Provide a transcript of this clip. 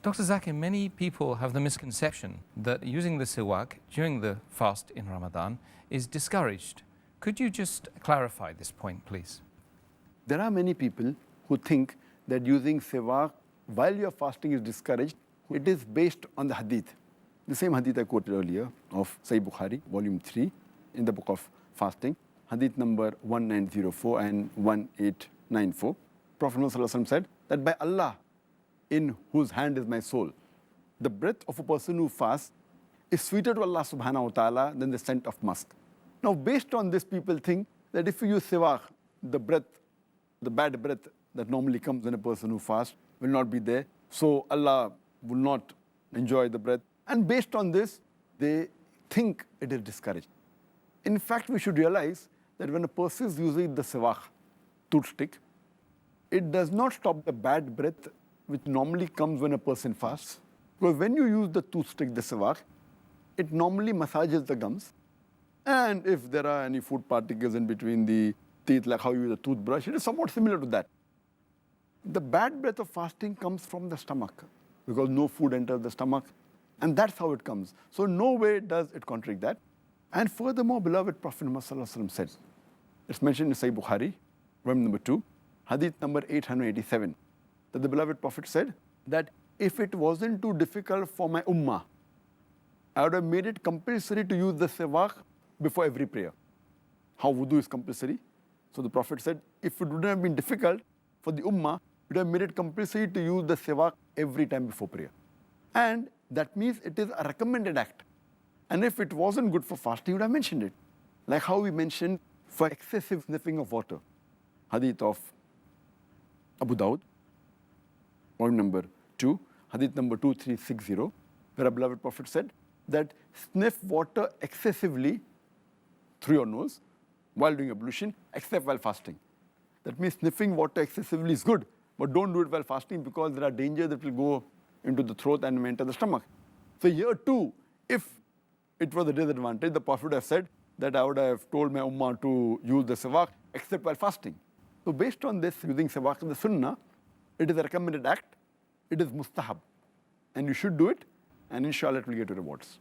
Dr. Zakir, many people have the misconception that using the siwaak during the fast in Ramadan is discouraged. Could you just clarify this point, please? There are many people who think that using siwaak while you are fasting is discouraged. It is based on the Hadeeth. The same Hadeeth I quoted earlier of Sahih Bukhari, volume 3, in the Book of Fasting, Hadith number 1904 and 1894. Prophet Muhammad said that by Allah, in whose hand is my soul, the breath of a person who fasts is sweeter to Allah Subhanahu wa ta'ala than the scent of musk. Now, based on this, people think that if you use siwaak, the breath, the bad breath that normally comes when a person who fasts will not be there. So Allah will not enjoy the breath. And based on this, they think it is discouraged. In fact, we should realize that when a person is using the siwaak, toothstick, it does not stop the bad breath which normally comes when a person fasts. Because when you use the toothstick, the siwaak, it normally massages the gums. And if there are any food particles in between the teeth, like how you use a toothbrush, it is somewhat similar to that. The bad breath of fasting comes from the stomach, because no food enters the stomach, and that's how it comes. So no way does it contradict that. And furthermore, beloved Prophet Muhammad said, it's mentioned in Sahih Bukhari, volume number 2, Hadith number 887, that the beloved Prophet said that if it wasn't too difficult for my ummah, I would have made it compulsory to use the siwaak before every prayer. How wudu is compulsory. So the Prophet said, if it wouldn't have been difficult for the ummah, we would have made it compulsory to use the siwaak every time before prayer. And that means it is a recommended act. And if it wasn't good for fasting, we would have mentioned it. Like how we mentioned for excessive sniffing of water. Hadith of Abu Dawud, volume number 2, Hadith number 2360, where our beloved Prophet said that sniff water excessively through your nose while doing ablution, except while fasting. That means sniffing water excessively is good, but don't do it while fasting because there are dangers that will go into the throat and enter the stomach. So here too, if it was a disadvantage, the Prophet would have said that I would have told my ummah to use the siwaak except while fasting. So based on this, using siwaak in the sunnah, it is a recommended act, it is mustahab, and you should do it, and inshallah it will get you rewards.